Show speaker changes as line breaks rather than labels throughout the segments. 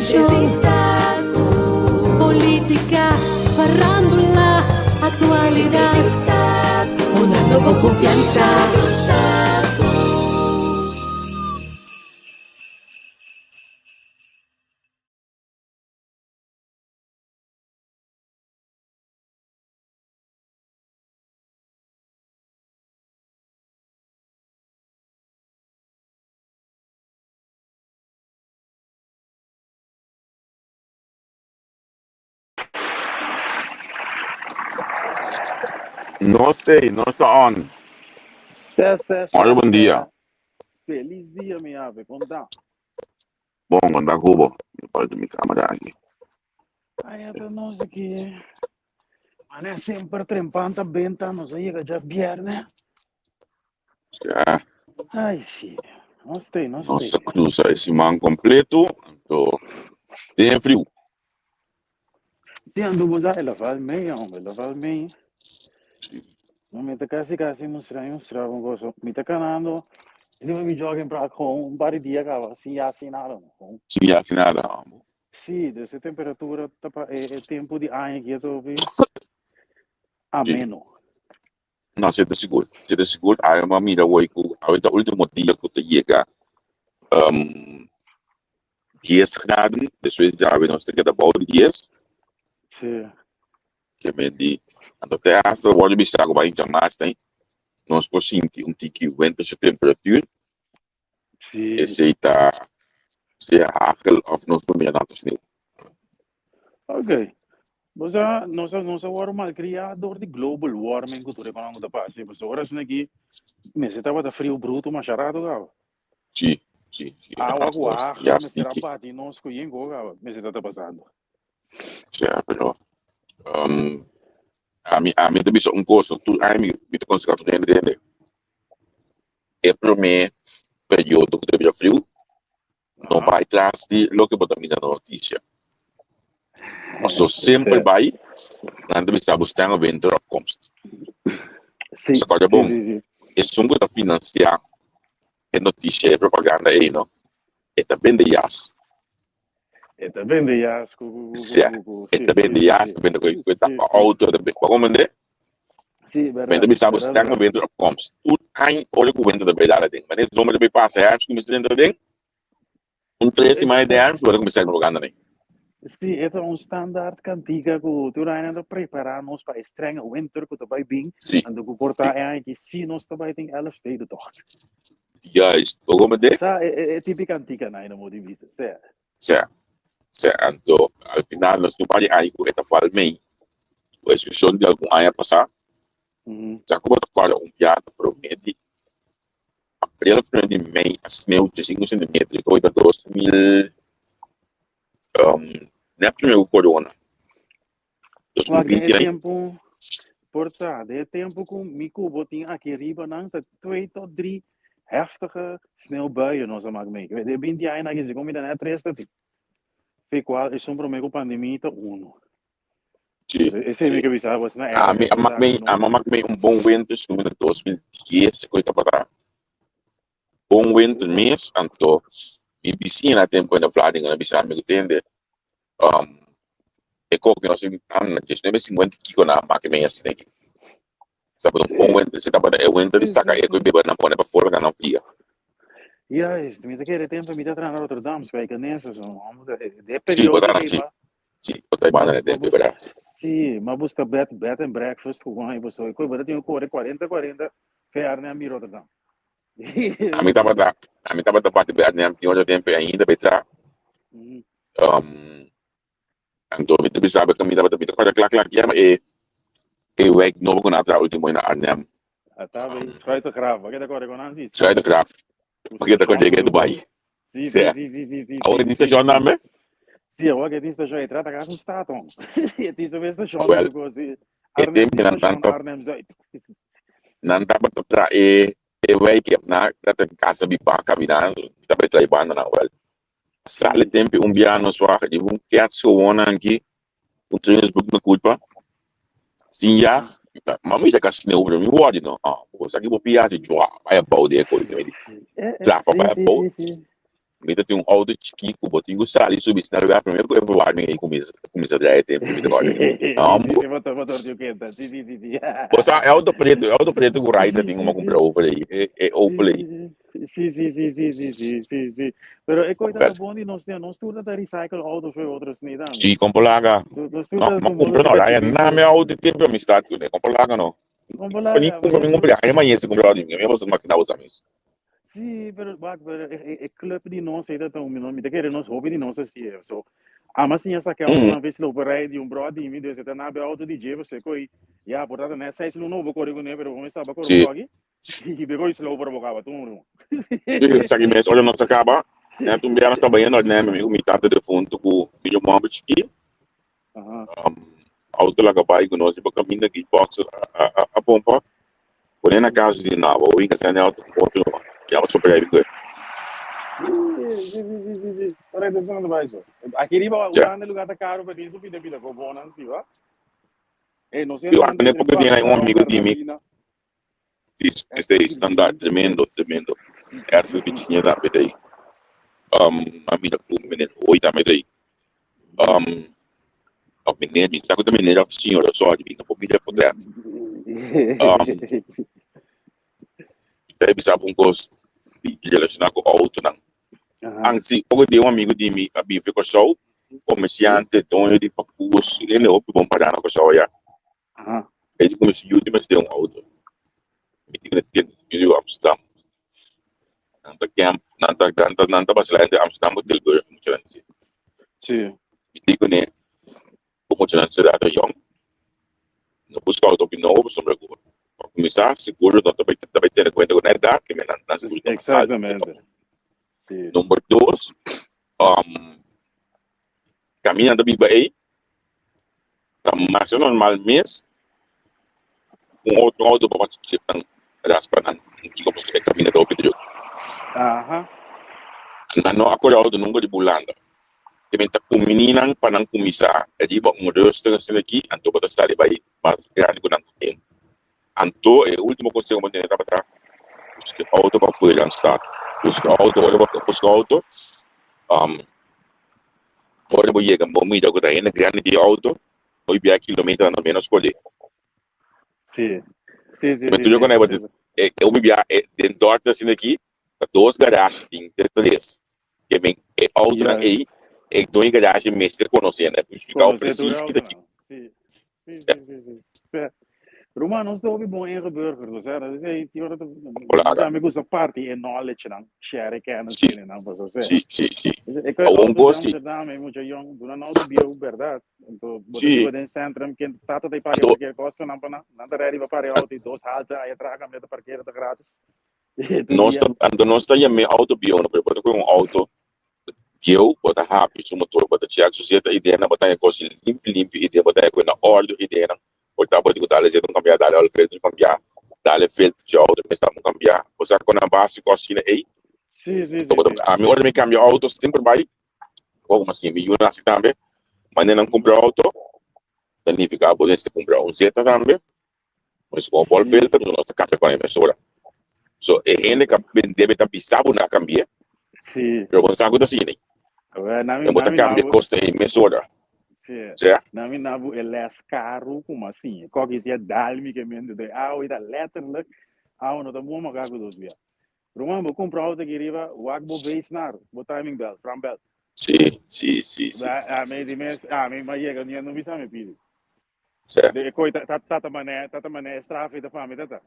show, política, farándula, actualidad, hablando con confianza.
No está on. Olha, bom dia.
Feliz dia, minha ave. Como tá?
Bom, andar Cuba. Pode me camarada aqui.
Ai, até nós aqui. Mas é sempre trempanta, benta, não sei, que já viernes.
Já,
Ai, sim. Nós
nossa cruza esse man completo. Então, tem frio.
Tem ando usar, ela faz meio, ela faz meio. Não me tá quase mostrar um gosto. Me tá canando. Se eu me jogo para com par de dias, cara, se assinaram.
Sim, assinada.
Sim, dessa temperatura, é tempo de ano que eu tô vendo. Ameno.
Não, você está seguro. Você está seguro. Aí, uma mira, o último dia que eu chega. 10 graden. Depois já nós temos que about 10.
Sim.
Que me di. Até hasta o óleo bistago vai em mais tem. Nós conseguimos que aguenta essa temperatura.
Sim.
Esse está se hagel of nós vamos na sneeuw.
Ok. Nós agora mal criador de global warming que tu reconhece da paz. Mas agora se aqui, mas estava da frio bruto, mas charado, cara.
Sim.
Água com
Já
água, mas
sei
será
que.
bate nós com yengo, cara. Mas está passando.
Já, pero a mim também só gosto tu a mim me consigo entender. É para mim período que teve frio, não vai atrás de lo que botar na notícia. Mas só sempre vai, não deve estar buscando winter opkomst. Essa coisa é bom. É só que financiar a notícia e propaganda aí, não? É também de jazz.
É também de jazz.
É também de jazz, também de coisa auto, também. Como é?
Sim,
Men dat is zelfs sterker winter opkomst. Toen hij oorlijk winter erbij daar ding. Maar dit zomer erbij passen herfst, kom je dentro ding. Três semanas de herfst, agora começar a jogar ding.
Sim, é standaard cantiga que o tu ainda preparar-nos para estrange winter que tu vai bem.
Sim.
En tu porta é que se nós também tem 11 steden toch.
Juist. Como é?
É típica antiga na modo de vista.
Certo. Então, al final nós não pode aí com esta qual mei. A expressão de algum ano passar. Já como eu falo piada promete. Abril de mei, a sneeuw de 5 centimetros, que oita 2000 na primeira corona.
É tempo portado, é tempo com Mico botinho aqui riba não, 2 tot 3 heftige sneeuwbuien nós vamos mee. De 20 jaar na que como ainda é 3 tot foi qual é sombra com pandemia tá 1. Esse é me que avisava, mas não é.
A mamãe bom winter, como em 2010, coisa para bom winter mês, então e piscina tempo na flooding na piscina me entende. É que nós temos não 50 kg na máquina assim. Sabe, bom winter, se tá para é winter, saca é que beber na pone para fora que não fria.
Juist, met de tempo me tra naar Rotterdam spreken nessa zo. De
Sim, botar
periode
assim. Sim, botar banda de beber.
Sim, mas busca bed and breakfast com uma pessoa. Coi, bota tem 40 fer na mi Rotterdam.
A mim tava da parte de né, tinha outro tempo ainda betra. Então, me teve sabe que me tava da coisa claro que é o ek novo com a outra última na Arnhem.
Tá bem, schuite graaf. Wat agora com antes?
Schuite graaf. Porque da coisa de Dubai.
Sim.
Agora de estação não é?
Sim, agora de estação entra tá com staat on. E diz o estação
because Arnhem Zuid. Não dá para tra e vai que na tá em casa bi pa caminhando, tá para trair banda na well. Sale tempo biano swag de que so wona aqui. O treino book na culpa. Sim, yes. Mami já casou no meu ward não. Você aqui vou piar de joa, vai a balde com ele. Trapa vai a balde. Mita tem auto chiquito, botinho gostar e subir na lugar primeiro que eu vou ninguém começa a dar tempo mita agora.
Motor de quenta. Sim.
Você é auto preto que o Raida tem uma compra over aí, é Opel aí.
Sim. Pero é coisa bom de nós estuda da recycle auto foi outros nem dá.
Sim, compra lá, não, mas compra não, aí na minha auto tem para me estar com ele, compra lá não.
Compra
Mas nem compra me compra, aí amanhã se compra lá, minha você máquina usa mesmo.
Sim, pero é clube de nós ainda tão me querer nós hobby de nós assim, so mas sim essa que auto na vez lo para de brother e me deu você na auto de DJ você coi ya portanto né sai no novo código né pero vamos saber
Sim.
aqui e pegou isso lo para boca tu não
Isso aqui mesmo, olha, nós acaba, né, tu me está banhando, né, meu amigo, me tá telefone, tu com o meu mambo chiqui, auto lá capaz com nós, para caminhar aqui, box, a pompa, porém na casa de nada, ou em casa de auto, outro, já vou superar isso.
Sim. Ora atenção não vai isso. Aqui riba o lugar tá caro para isso pida com bom não se va. Não sei.
Eu acho que porque tem um amigo de mim, este é standard, tremendo. Essa que tinha da PT. A minha menina, oi também daí. A menina, me está com a menina, a senhora, só de mim, não pode me poder. Deve saber coisa de relacionar com o auto, não. Antes, eu tenho amigo de mim, a bife com show, comerciante, dono de papus, ele é óbvio bom para com show, já. Ele começou a última ter um auto. Ele tem que Amsterdam. Nanta basilayan de Amsterdam ko tilgo yung mutuan si.
Sim.
Hindi ko ne mutuan si dato yung busca auto pinovo sobre ko. Começar seguro não também ter conta com a idade que na seguro.
Exatamente.
Número 2, caminhando bem aí, mas normal mês com outro auto para participar raspa nan chico posso que caminha do Pedro. Não acordado nunca de bulanda. Que tá com menina para não começar. É de bom modelo está aqui, anto para estar vai, mas grande com tanto tempo. Anto é o último coisa que eu mantenho para trás. Busca auto para fora lançar. Busca auto. Fora boia que bom me dá que tá indo grande de auto. 8 quilômetros no menos colhe.
Sim.
Mas tu já conhece eu me via dentro assim aqui, duas garagens em três. Que bem auto na aí, dois garagens mestre conhecendo, né? Ficar o preciso que daqui.
Sim. Roma não estou bom em burger, você sabe? Aí tinha também gosta parte e knowledge não, share que não tem não, você.
Sim.
É que eu gosto de Amsterdam, é muito young, do não do bio, verdade. Então, você vai no centro, que tá tudo aí para que custa não para nada ready para auto e dois halta aí traga me parqueira de grátis.
Nós está em auto bio, não pode com auto bio, bota rápido, o motor, bota check, sociedade ideia, não bota coisa limpo, ideia, bota com na ordem, ideia, bota pode botar ali, não cambiar, dar o filtro, cambiar, dar o filtro de auto, mas não cambiar, você com a base costina aí.
Sim.
A minha ordem me cambia auto, sempre vai, como assim, me usa assim também, mas não compra auto, significa poder se comprar Zeta também, mas com o filtro, nós está com a emissora. So, gente que deve estar pisado na cambia.
Sim.
Pero você sabe assim, né? Eu vou cambiar custa emissora.
Sim. Na minha nabu é caro como assim. Qualquer dia dá-me que me dê ida letterlijk. Não tá bom magago dos via. Rumah vou comprar auto que riba, wag bo base nar, bo timing belt, front belt.
Sim.
Mas chega, não me sabe pedir.
Certo.
De coisa tata mané estrafe da família tata.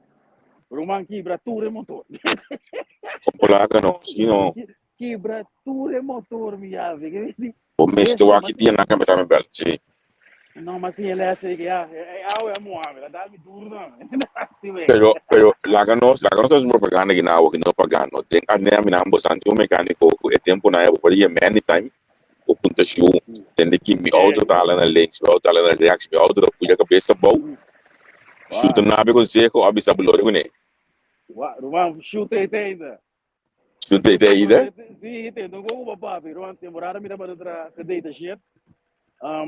Rumah quebra tudo motor.
Polaca não, sim não.
Quebra tudo motor, minha amiga.
O mestre o aqui tinha na cabeça me belt, sim.
Não, mas se ele é assim, é Mohamed, dá-me duro não.
Pero lá que nós estamos propaganda que não pagando. Tem a minha mina bastante o mecânico, é tempo na época, por aí many time. O ponto show, tem que me auto tá lá na lens, me auto tá lá na reax, me auto da puja cabeça bom. Chuta na água com seco, abisa buloro né.
Rumah chuta ainda.
Chuta ainda?
Sim, tem não go papi, rumah temporada me dá para outra cadeia shit.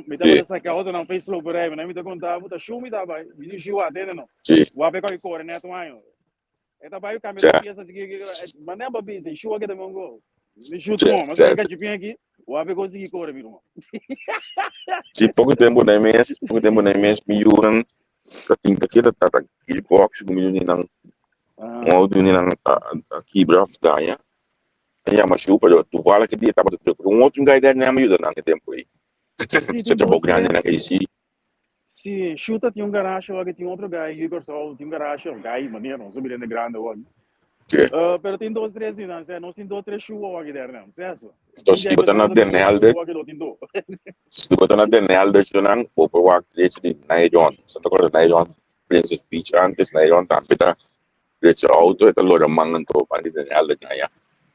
Me dá para sacar auto não fez slow por aí, me dá contar, puta show me dá vai, me diz o atende não.
Sim.
O ape coi corre né, tu aí. Eta vai o câmera pieza que mandei para business, show aqui também go. Me chuta, irmão. Mas
Certo.
pega de pin aqui. O ave conseguir correr, meu irmão.
Se pouco tempo nem mês, me juram que tem que ter aquele box com menino não, um outro menino aqui bravo da ya. Ya mas chupa tu vale que dia tava um outro lugar da nem me ajuda não tempo aí. Você já bom grande né que sim.
Se chuta tinha garagem, agora tinha outro guy, Igor Sol, tinha garagem, guy, maneiro, não subir de grande hoje. Pero tem 2, 3 dias, não tem 2, 3 chuva aqui der, não, certo?
Então se botar na denelde, se botar na denelde, se não, o provar que de Nairon, se não agora Nairon, Princess Beach antes Nairon também tá, esse auto é tão logo mangan to para de denelde ganha.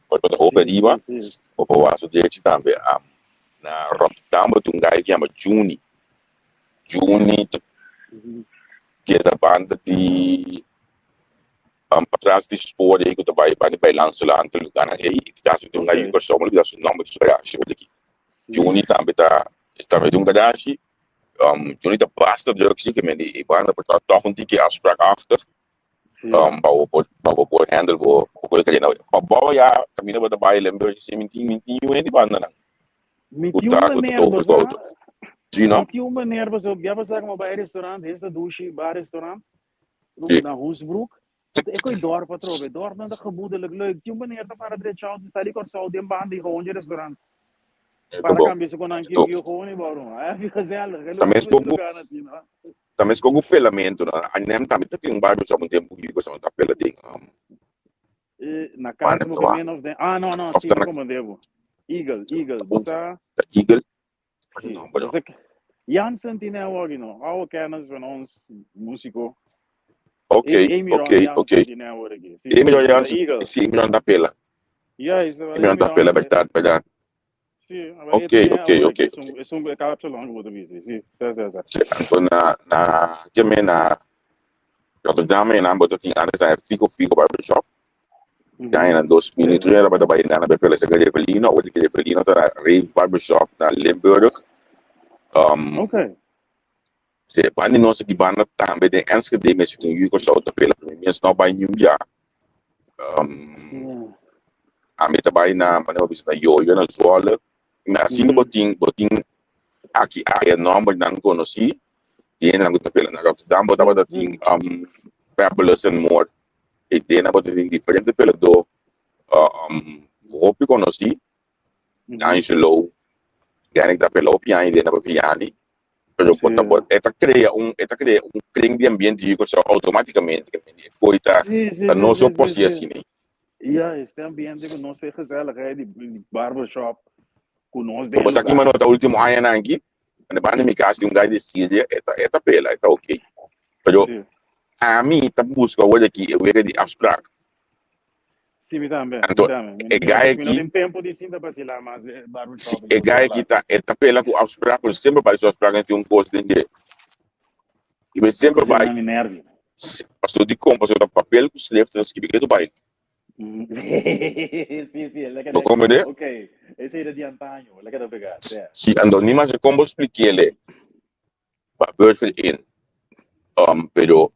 Pode botar roupa riba, o provar so de também na Rotterdam tu ngai que chama Juni que é da banda de atrás de spoor aí que tu vai lançar lá no lugar né e tá se tu ngai que só mal que só nome que só acho aqui Juni também tá vendo um pedaço Juni tá basta de que que me de banda para tá um tique afspraak achter bau por handle bo que não bau já caminho para baile lembro de 17 de banda não
Metiu uma nerva,
Sim, não?
Metiu uma nerva, eu ia passar como para restaurante, esta douche, bar restaurante, na Hoesbroek. Ik kon door patroon, door naar de gemoedelijk leuk. Die meneer dat para de chance stel ik zo die baan die gewoon je restaurant. Para cambio se kon anche io gewoon niet waarom. Fica gezellig.
Também com o pelamento, a nem também tem um bairro só um tempo que eu só tá pela ding.
Na casa mo kami of the no, sim, como devo. Eagle, bota
Eagle.
Jansen tinha hoje não. Ao kennis van ons músico.
Ok. Amy Jansen, sim, Amy da pela. Amy da pela, verdade.
Sim,
ok.
É um cápsula longo muito busy. Sim.
Então que me na Rotterdam na botou tinha antes a Fico Barbershop. Ganha 2003 ela vai trabalhar na pela secretaria de Felino, ou de que Felino tá Rave Barbershop na Limburg.
Ok.
Se quando nós aqui banda também tem antes que de mês tem o que só tá pela primeira não vai nenhum já. A mim também na maneira visita eu na escola. Mas assim botin aqui a nome não conheci. E na outra pela na Rotterdam botava tem Fabulous and More. E tem na botin diferente pela do roupa conheci. Angelo. Ganha da pela opinião e na Viviane. Pero esta crea um clima de ambiente que automaticamente coita não só por si assim.
Este ambiente que não se gezellig de barbershop com nós
dentro. Mas aqui mano tá último ano aqui, na banda me casa um guy de Síria, esta pela, tá ok. Pero a mim tá busca hoje aqui, eu vejo de abstract.
Sim, também.
Então, é guy aqui.
Não tem tempo de cinta para tirar mais barbershop.
É guy aqui tá pela com abstract, sempre vai só abstract tem coisa de e sempre vai. Passou de compra, passou de papel com os leftas que biquedo vai.
Sim,
não compreende?
Ok, esse era de antanho, ele quer pegar.
Sim, então nem mais como expliquei ele. Para Bird in. Pero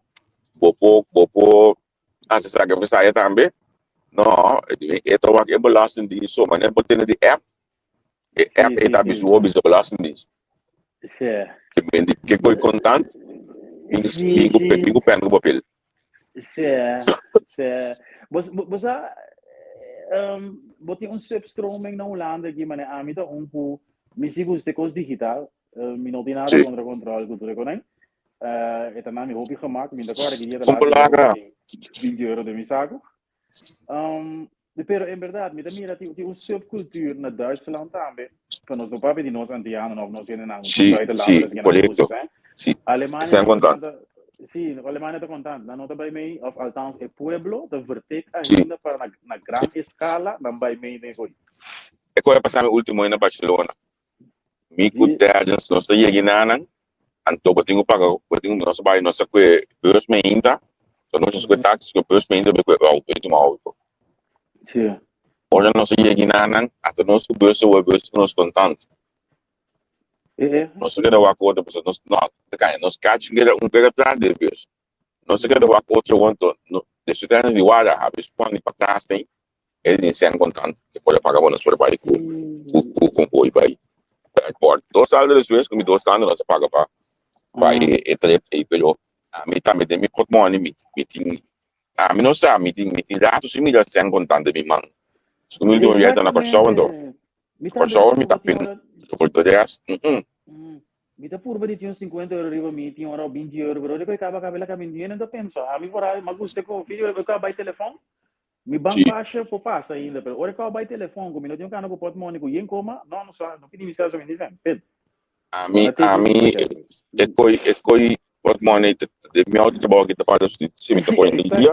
bopo acessar que você aí também. Não, é trabalho que é belastingdienst zo, maar net binnen die app. De app é da visual bisa belastingdienst.
Sim.
Que foi contant, bingo pen no papel.
Sim. Você botem substroming na Holanda aqui, mas a mim tá po misigo de coisa digital, me não tem nada contra controle cultura com nem. É também me hobby gemaakt, me agora que dia da €20 de misago. Pero em verdade, me também tem uma subcultura na Duitsland também, que nós não podemos de nós antianos, nós não não
sim, correto. Sim.
Alemanha
está contando.
Sim, a Alemanha está contando. Na nota by me, of althans é pueblo, de vertec ainda para na grande escala, não by me nem foi.
É que eu passei o último ano na Barcelona. Mico terras, nós está aí na anto batingo paga, batingo nós vai nossa que beurs me ainda. So nós os táxis que beurs me ainda be que ao peito mal.
Sim.
Hoje nós aí na até nós que beurs nós contanto. Nós queremos o acordo, nós catch que atrás de Deus. Nós queremos o acordo, deixa eu ter de guarda, habis pode para trás tem. Ele tem 100 contanto, que pode pagar bonus para pai com o pai. Port. 2 anos depois, com 2 anos, nós paga para pai e pelo a mim também tem meu portmone, meeting. A mim não sabe, meeting lá, tu se me dá 100 contanto de mim. Se comigo do jeito na coisa, então. Coisa, me tá pedindo. Eu vou te dar.
Mita purba di tinha 50 euro riba mi tinha ora 20 euro bro depois acaba cabela caminho dinheiro então penso a mim por aí mas você com filho eu acaba by telefone mi banco baixa por passa ainda pero ora acaba by telefone comigo não tinha cano com portmone com yen coma não só não pedi mensagem me dizem
a mim é coi portmone de meu de boa que tá para se me tá por em dia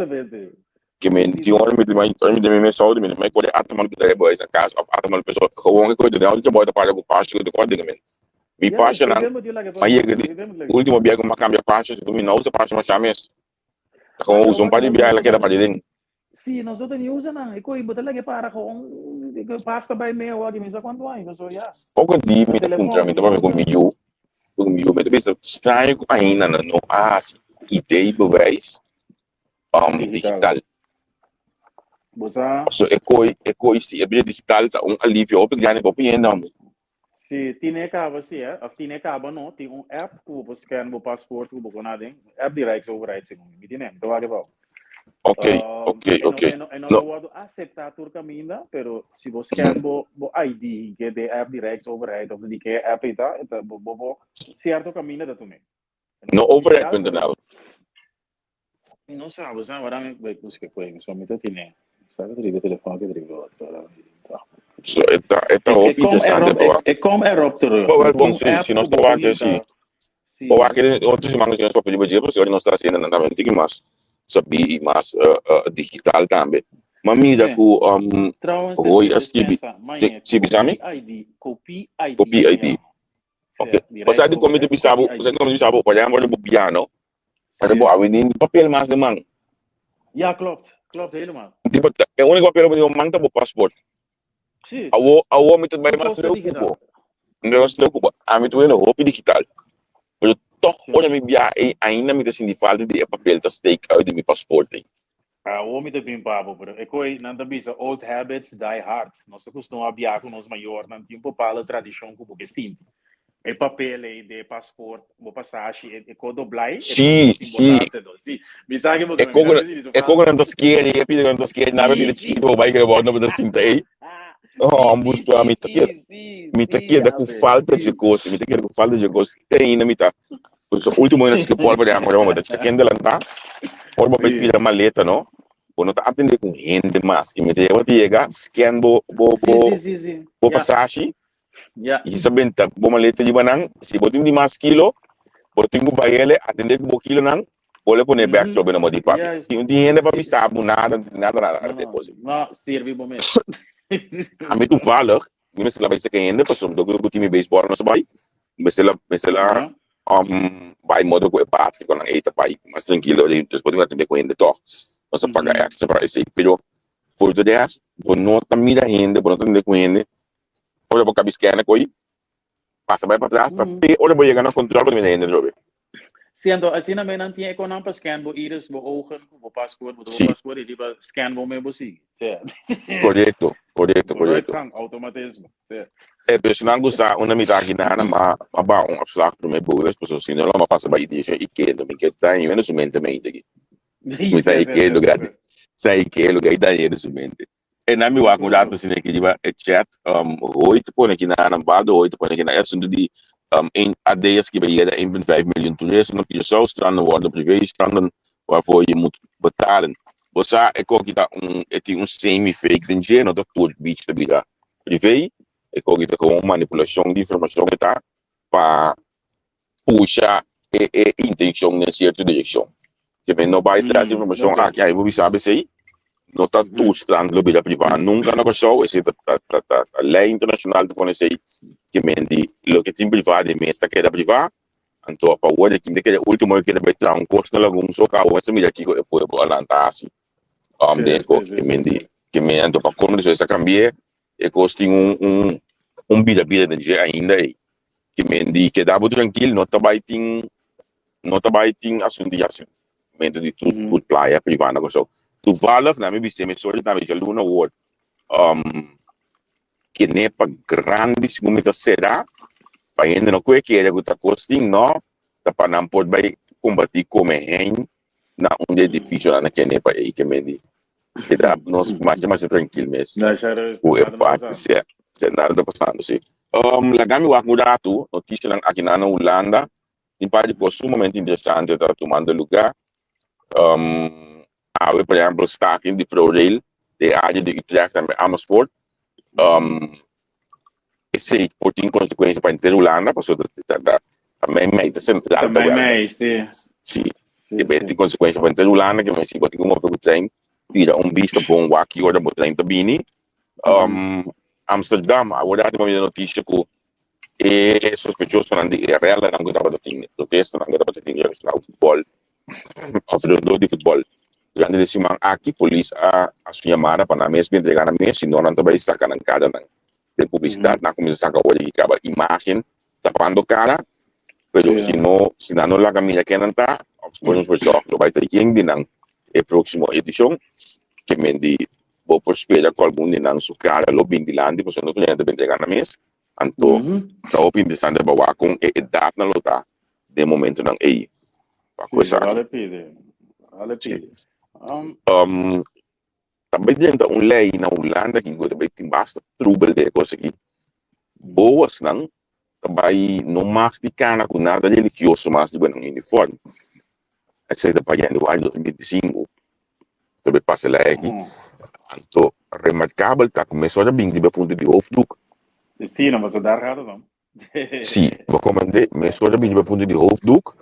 que me tinha hora me me saúde me pode atamar que tá boa essa casa atamar pessoa com que coisa de onde te bota para o passo do código me passa na mas o último viagem uma cambia passa tu me não usa passa uma chames tá com usa para de viagem lá que dá para dentro
sim nós outros não usa não e coi botar lá que para com pasta by meia hora me quanto aí mas olha
pouco de me contra me tava comigo me pensa estranho ainda não ideia bewijs digital so é coi se é digital tá alívio op ganha copia não
se tinha acaba se tinha acaba não tem app que você scan o passaporte que você nada app de rights over rights me tem então agora vou
ok
não pode aceitar tur caminho pero se você scan o ID que é app de rights over rights ou de que app está bo certo caminho da também
no overhead.nl
não sabe agora me vai buscar coisa só me tem sabe o telefone que drive outro
so eta hopi interessante
é como Aeropter
bom se nós estamos aqui assim ou aquele outros mangos que nós podemos pedir porque nós está sendo andamento que mais sabe mais digital também mas mira com oi se bisami
copy
ID ok você de como de bisabo olha agora o piano para boa menino papel mais de mão
ja klopt helemaal
tipo é o único papel que eu mando é o passaporte
sim
a me também mais preocupa não se preocupa a me também não roupa digital eu toch olha me via ainda me tem falta de papel da stake out de meu passaporte
o homem de bem papo pero é coi não também so old habits die hard nós costumamos viajar com os maior não tem papel tradição como que sim é papel de passaporte o passagem é codo blai
sim
me sabe
é como não das que é pedindo não das que nada de tipo vai que volta para assim aí ambos para mim tá aqui da com falta de coisa me tá aqui com falta de coisa tem ainda me tá o último ano que pode para agora vamos tá check-in lá tá pode para tirar a maleta não quando tá atender com rende mais que me tem eu chega scan bo passagem e sabendo tá bom maleta de banana se botar de mais quilo botar com baile atender com quilo não olha com o back job na modi papi tem dinheiro para pisar nada depois
não serve momento
a mim tu fala mas lá vai ser quem ainda passou do grupo time baseball não vai mas lá vai modo com parte que quando eita pai mais tranquilo depois podemos atender com ainda toh nós pagar extra para esse pero for the days não tá mira ainda não atender com ainda olha para cabeça que coi passa vai para trás tá olha para chegar no controle para me ainda job
sendo assim na não tinha economia para scan bo iris bo ogen bo passaporte e liba scan bo meu bolsi
correto
automatismo
personal gusta una mitad que nada más ba un afslag para me boas pessoas se não passa by isso e que não me que tá em menos mente aqui me tá que lugar sai que lugar da aí no mente e na mi wa com data assim que diba chat 8 põe aqui na bado 8 põe aqui na é sendo de em adeias que vai ir 1.5 miljoen toeristen op je zou stranden worden privé stranden waarvoor je moet betalen você é que tá tem semi fake dinheiro no doutor beach da vida privé é que tá com manipulação de informação que tá para puxar intenção em certa direção que vem não vai trazer informação aqui aí você sabe sei não tá tudo strand lo vida privada nunca na show esse a lei internacional de pone sei que mendi lo que tem privado e está que era privado então para o que me que último que vai ter custo lá com só cá essa mídia aqui eu vou alantar assim bem que mendi que me ando para como isso cambiar e custa vida de dia ainda aí que mendi que dá muito tranquilo não tá baiting assunto de assim mendi de tudo praia privada com só tu valor na me bise me sorry na me luna word que nem para grandes como será para ainda não que ele está costing não tá para não pode combater como é na onde é difícil lá naquele para aí que me di que dá nós mais tranquilo mesmo o é fato se nada está passando sim lagami wa mudar tu notícia aqui na Holanda em parte por sumamente interessante está tomando lugar por exemplo staking de ProRail de área de Utrecht en Amersfoort esse pode ter consequência para inteira Holanda, porque também meio central
também meio, sim.
Sim, que vai ter consequência para inteira Holanda, que vai ser pode como para o trem, tira visto bom aqui agora para o trem também. Amsterdam, agora tem uma notícia que é suspeitoso de real não estava a ter protesto, não estava a ter o futebol, o jogador de futebol. Durante esse semana aqui, a polícia a sua chamada para a mesa entregar a mesa, senão não estava sacando cada de publicidade, não começa a sacar o que acaba imagem, tapando cara, mas se não lá caminha que não está, os pontos por só, vai ter quem de não é próxima edição, que me di vou por espelhar com algum de não su cara, lo bem de lá, depois não tem de entregar na mesa, então tá o interessante para com a data na lota, de momento não é para coisa.
Vale pide.
Também dentro lei na Holanda que também tem bastante trouble de coisa aqui. Boas não, também não marca com nada religioso, mas de bom uniforme. Essa é da paia no ano 2025. Também passa lá aqui. Então, remarcável está começando a vir do ponto de hoofddoek.
Sim, não, mas daar gaat het om.
Sim, vou comandar, mas só a vir do ponto de hoofddoek.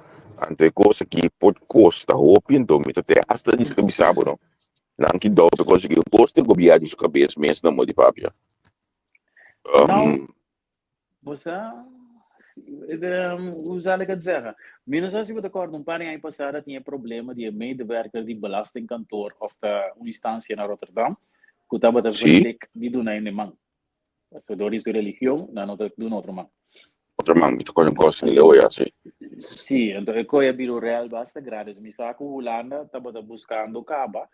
Então, é coisa que pode custar roupa, então, me até hasta isso que me sabe, não? Não que dá para conseguir o posto, o governo de cabeça mesmo não de papel.
Não, você usar que dizer, menos assim você acorda par em passada tinha problema de medewerker de belastingkantoor of uma instância na Rotterdam, que estava a verlik de do na man. So door is religião, não do outro man.
Outro man, me tocou um coisa de leu assim.
Sim, então eu coi a biro real basta grades, me saco Holanda estava buscando caba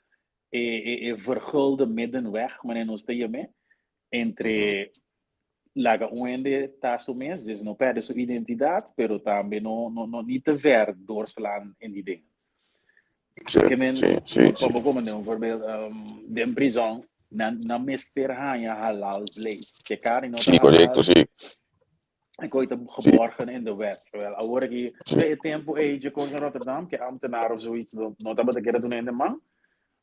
e vergulde middenweg, maar não está me entre laga onde está su mês, dus não perde sua identidade, pero também não niet te ver doorslaan in die dingen.
Sim.
Como bijvoorbeeld de prisão na mister halal vlees. Que cara não
sim, correto, sim.
Ik ooit geborgen in de wet. Terwijl al word ik bij tempo eentje kon in Rotterdam, que ambtenaar of zoiets, não estava a querer doen in de man.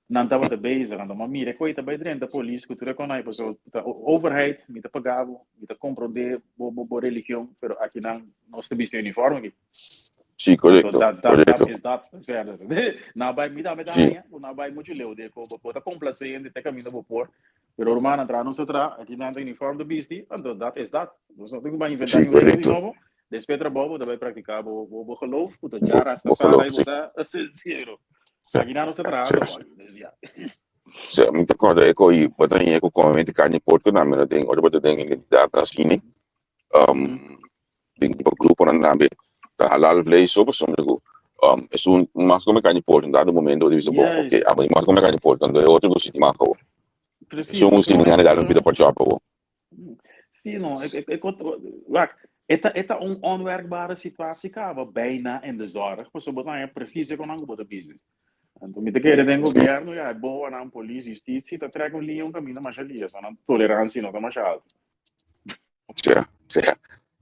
Não estava te bezig aan de manier. Ik ooit bij de politie, que tu kon aí, so a overheid, met de pagavo, met de compreender, bo religião, pero aqui não está bem uniforme aqui.
Sim, correto.
Dat is dat verder. Nou bij me daar, nou bij moet je leeuw, de ko ta complacente, te caminho bo por. Pero romana tra não se tra, aqui não tem uniforme do bisti, então dat is dat. Dus não tem que inventar ninguém de novo. Despetra bobo, daarbij praticar bo geloof, puto já rasta para aí botar zero. Aqui não se tra, dus ja.
Sim, muita coisa é que botar em eco comente carne porco na minha tem, olha botar tem identidade assim, né? Tem tipo grupo na nave, tá halal vlees op sommige is een mag come carne porco, in dado momento devi sapere che a mag come carne porco, quando è outro che si manca. Sono un single da un video per gioco.
Sim, não, é onwerkbare situatie waar bijna in de zorg, maar zo belangrijk é precies kon aangeboden bieden. En toen met de keren den governo, ja, boa na politie, justitie, dat trekken we een caminho mais ali, só na tolerância não tá mais alto.
Sim.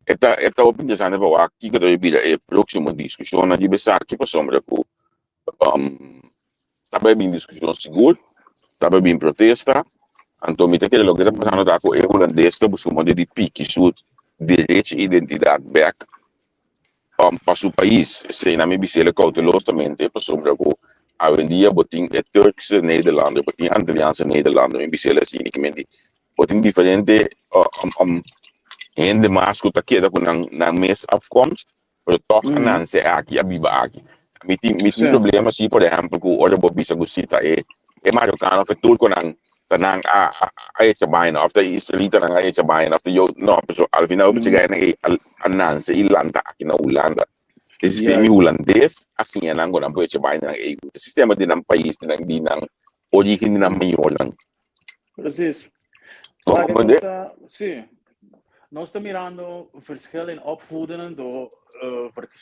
Esta opinião é boa, aqui que eu vi é próxima discussão na diversidade que passamos com tá bem discussão segura, tá bem protesta. Então, me tem que lo que está passando tá com o holandês, tá buscando de pique sua direito e identidade back para o país. Se na minha visão cautelosamente, passamos com a vendia botin é Turks Nederlander, botin Antilliaanse Nederlander, minha visão assim que me botin diferente en de masko ta queda com na mês afkomst, pero toch não se aqui a biba aqui. Me tem problema se por exemplo com olha bobisa gusita é marocano fe turco não tanang a chabaina of the israelita nang a chabaina of the yo no so al final você ganha a nanse ilanda aqui na Holanda. O sistema holandês assim é não agora pode chabaina o sistema de nam país de nam origem de nam maior não.
Precies.
Como
Waar
comandé?
sim, nós estamos mirando verschil in opvoeden,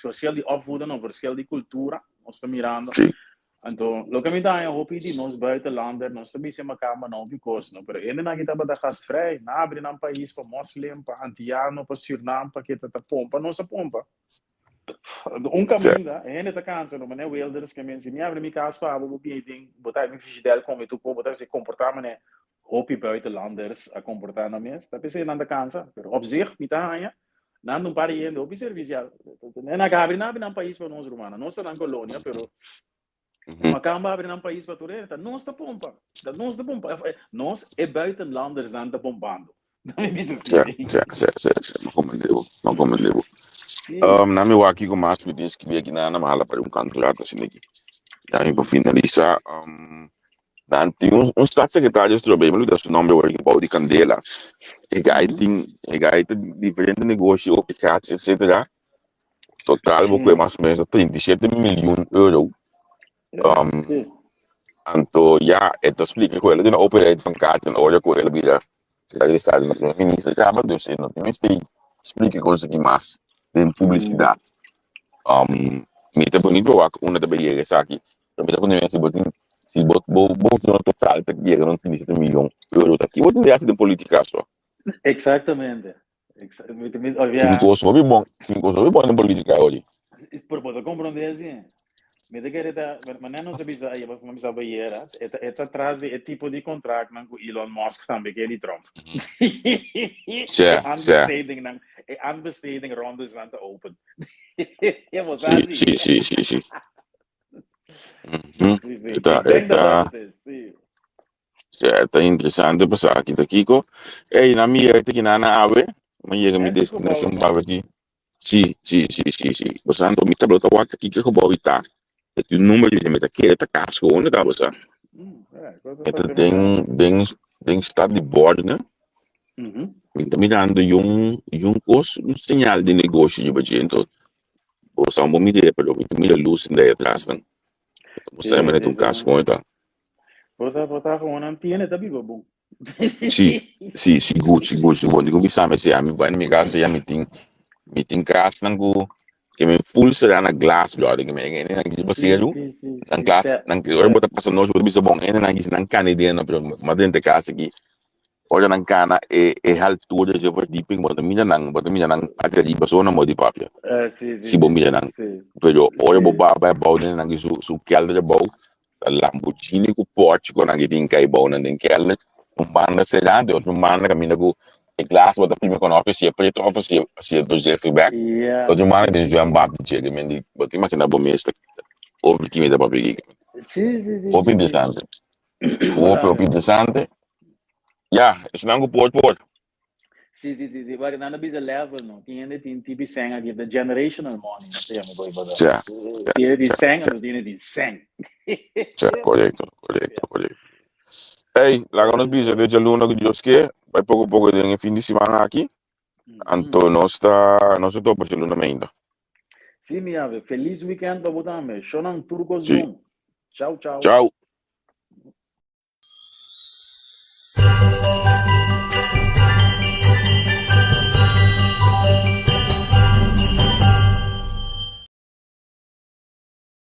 verschil die opvoeden of verschil die cultura. Nós estamos mirando.
Sim.
Então, lo que me dá é hoop die nós buitenlander, nós também se macam não because não, pero ainda na kita bada gastvrij, na abrir um país para moslim, para antiano, para Suriname, para que tá pompa, nossa pompa. Caminho, ainda tá cansado, mas é Wilders que me me abre minha casa para o bem, botar me fidel como tu botar se comportar, mas é hoop buitenlanders a comportar na mes, tá pensando nada cansa, pero op zich, me tá aí, não para ainda, hoop servicial, na abrir um país para nós romana, nós na colônia, pero maar kan we hebben een país wat we redden. Nós da pompa. Nós é buitenlanders aan de pompando. Dat is het.
Não comandei. Na meu aqui com mais me disse que veio aqui na mala para candidato assim aqui. Daí para finalizar, tem staatssecretário que trabalha, mas o nome é o de Candela. Tem diferentes negócios, opicados, etc. Total, vou mais ou menos 37 milhões de euros. Então, het explica que ele não opera van kaarten, olha que ele vira secretário de ministro, mas dus no tenminste explica coisas que mais tem publicidade. Me tá bonito uma da beleza aqui. Me tá bonito se bot no total tá aqui não tem 30 milhões de euros aqui. What é de política só?
Exatamente.
Que coisa bom na política hoje.
Por poder compreender assim. Me de que mas não sabia aí, mas não sabia era, é atrás de tipo de contrato com Elon Musk também que ele Trump. Aanbesteding rondes aan te open.
Sim. Tá interessante passar aqui Kiko. Na minha que na ave, mas chega minha destinação para aqui. Sim. Passando me tá blota aqui que eu vou evitar. O número de meta que tá casco onde tá você? Tem estado de bordo, né? Então me dando um sinal de negócio de bagento. Você não me dê pelo que me luz daí atrás, né? Você me dá casco onde tá?
Botar com uma tiene tá vivo bom.
Sim, seguro. Digo me sabe se a mim vai me casa já me tem casco não que me pulsa na glass blood que me ainda não você na glass não que eu botar passa nós bisa bom ainda não canadiano mas dentro de casa aqui olha na cana é altura de overdeeping bota minha não até ali passou na modi papia se bom minha não pero olha boba bau dentro não su calda de bau Lamborghini com Porsche com a tem cai bau não tem calda banda será de outro banda caminha com glass bota primeiro com office preto office se do Jeffrey Beck outro banda tem João Baptiste que me bota máquina bom mesmo ou que me dá para pegar
sim
ou interessante isso não é port.
Sim. Mas não é bisa level, não. Tem tipo senha aqui, the generational money, não sei, amigo. Tem de senha, não tem de senha.
Correto. Ei, lá nós bisa de luna que Deus quer, vai pouco de fim de semana aqui. Então nós topa de luna ainda.
Sim, minha ave. Feliz weekend para você também. Shonan Turco Zoom. Tchau.
Tchau.